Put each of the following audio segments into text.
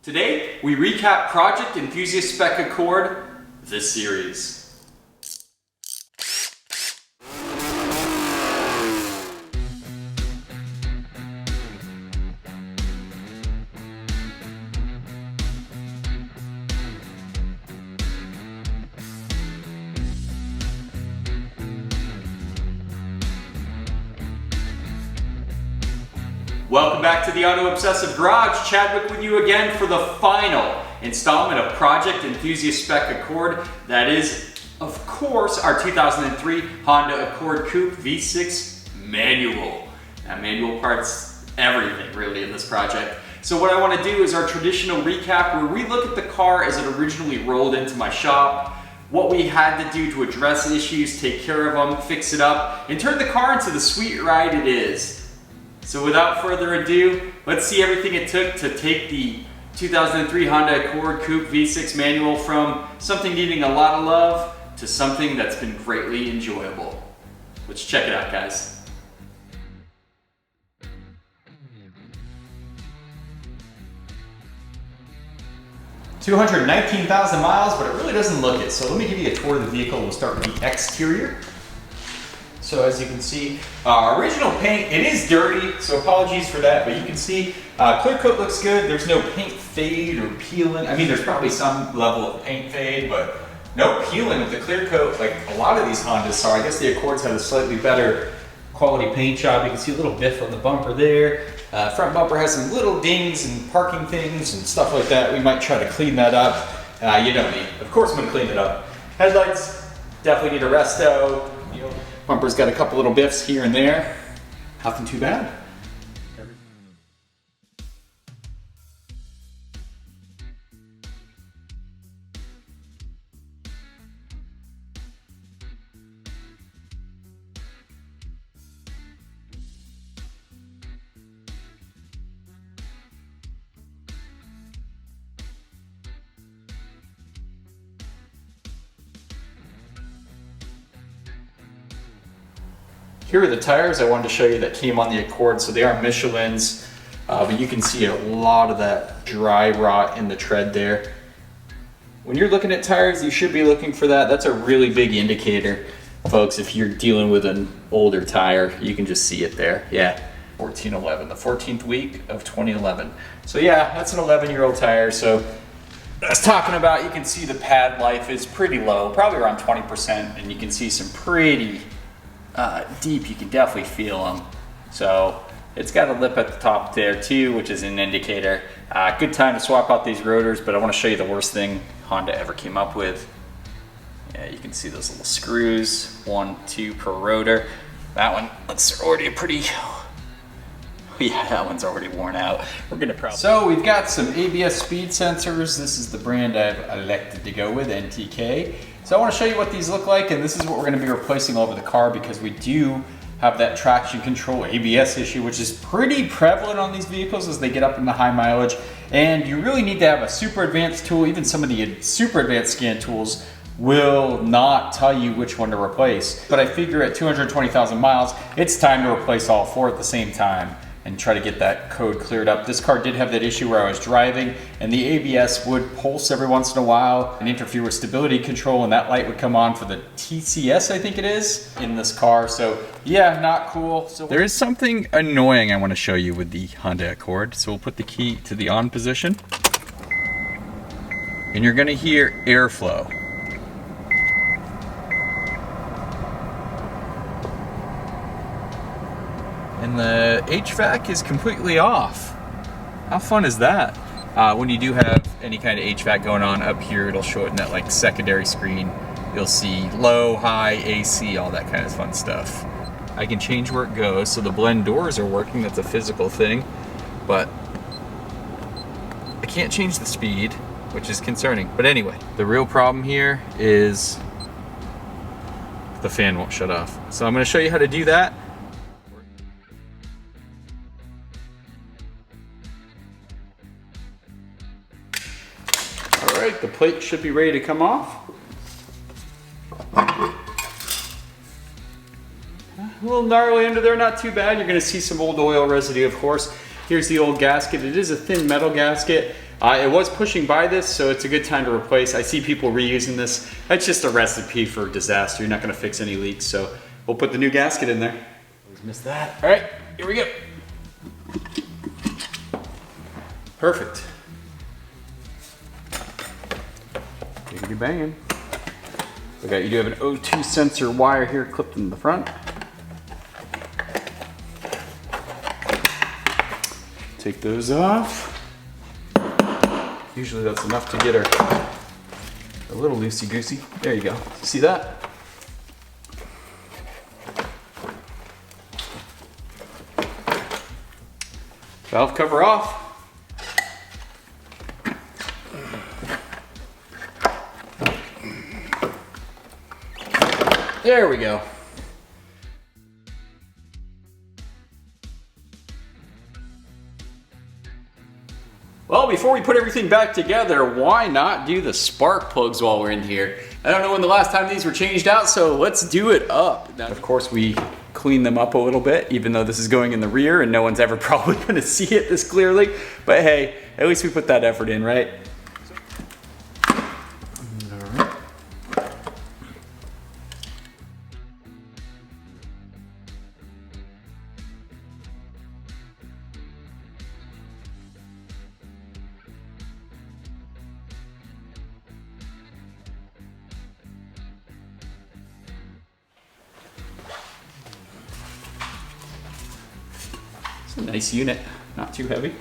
Today, we recap Project Enthusiast Spec Accord, this series. Welcome back to the Auto Obsessive Garage. Chadwick with you again for the final installment of Project Enthusiast Spec Accord. That is, of course, our 2003 Honda Accord Coupe V6 manual. That manual part's everything really in this project. So what I want to do is our traditional recap where we look at the car as it originally rolled into my shop, what we had to do to address issues, take care of them, fix it up, and turn the car into the sweet ride it is. So without further ado, let's see everything it took to take the 2003 Honda Accord Coupe V6 manual from something needing a lot of love to something that's been greatly enjoyable. Let's check it out, guys. $219,000 miles, but it really doesn't look it. So let me give you a tour of the vehicle. We'll start with the exterior. So as you can see, original paint, it is dirty, so apologies for that, but you can see clear coat looks good. There's no paint fade or peeling. I mean, there's probably some level of paint fade, but no peeling with the clear coat like a lot of these Hondas are. I guess the Accords have a slightly better quality paint job. You can see a little biff on the bumper there. Front bumper has some little dings and parking things and stuff like that. We might try to clean that up. You don't need, of course I'm gonna clean it up. Headlights, definitely need a resto. Bumper's got a couple little biffs here and there. Nothing too bad. Here are the tires I wanted to show you that came on the Accord. So they are Michelin's, but you can see a lot of that dry rot in the tread there. When you're looking at tires, you should be looking for that. That's a really big indicator, folks. If you're dealing with an older tire, you can just see it there. Yeah, 1411, the 14th week of 2011. So yeah, that's an 11-year-old tire. So that's talking about, you can see the pad life is pretty low, probably around 20%, and you can see some pretty deep. You can definitely feel them. So it's got a lip at the top there too, which is an indicator. Good time to swap out these rotors, but I want to show you the worst thing Honda ever came up with. Yeah, you can see those little screws, 1, 2 per rotor. That one, that's already a pretty, yeah, that one's already worn out. We're gonna probably. So we've got some ABS speed sensors. This is the brand I've elected to go with, NTK. So I want to show you what these look like, and this is what we're going to be replacing all over the car because we do have that traction control ABS issue, which is pretty prevalent on these vehicles as they get up into high mileage. And you really need to have a super advanced tool. Even some of the super advanced scan tools will not tell you which one to replace. But I figure at 220,000 miles, it's time to replace all 4 at the same time and try to get that code cleared up. This car did have that issue where I was driving and the ABS would pulse every once in a while and interfere with stability control, and that light would come on for the TCS, I think it is, in this car. So yeah, not cool. So there is something annoying I want to show you with the Honda Accord. So we'll put the key to the on position and you're gonna hear airflow. And the HVAC is completely off. How fun is that? When you do have any kind of HVAC going on up here, it'll show it in that like secondary screen. You'll see low, high, AC, all that kind of fun stuff. I can change where it goes, so the blend doors are working. That's a physical thing, but I can't change the speed, which is concerning. But anyway, the real problem here is the fan won't shut off. So I'm gonna show you how to do that. All right, the plate should be ready to come off. A little gnarly under there, not too bad. You're gonna see some old oil residue, of course. Here's the old gasket. It is a thin metal gasket. It was pushing by this, so it's a good time to replace. I see people reusing this. That's just a recipe for disaster. You're not gonna fix any leaks, so we'll put the new gasket in there. Always miss that. All right, here we go. Perfect. Biggity banging. Okay, you do have an O2 sensor wire here clipped in the front. Take those off. Usually that's enough to get her a little loosey-goosey. There you go. See that? Valve cover off. There we go. Well, before we put everything back together, why not do the spark plugs while we're in here? I don't know when the last time these were changed out, so let's do it up. Now, of course, we clean them up a little bit, even though this is going in the rear and no one's ever probably gonna see it this clearly. But hey, at least we put that effort in, right? It's a nice unit, not too heavy.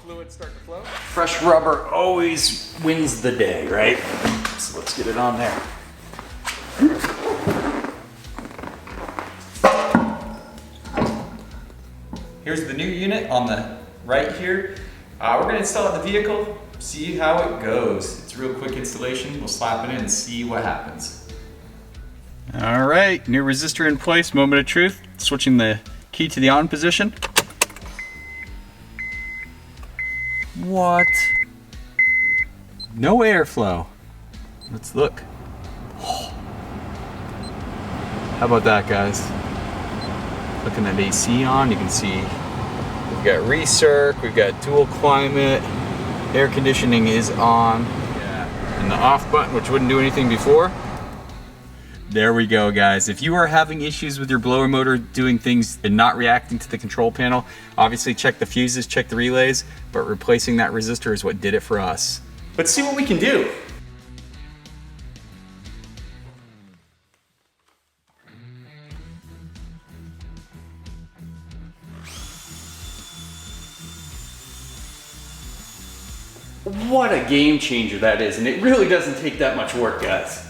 Fluid start to flow. Fresh rubber always wins the day, right? So let's get it on there. Here's the new unit on the right here. We're gonna install it in the vehicle, see how it goes. It's a real quick installation. We'll slap it in and see what happens. All right, new resistor in place, moment of truth. Switching the key to the on position. What? No airflow. Let's look. Oh. How about that, guys? Looking at AC on, you can see we've got recirc, we've got dual climate, air conditioning is on, and the off button, which wouldn't do anything before. There we go, guys. If you are having issues with your blower motor doing things and not reacting to the control panel, obviously check the fuses, check the relays, but replacing that resistor is what did it for us. Let's see what we can do. What a game changer that is, and it really doesn't take that much work, guys.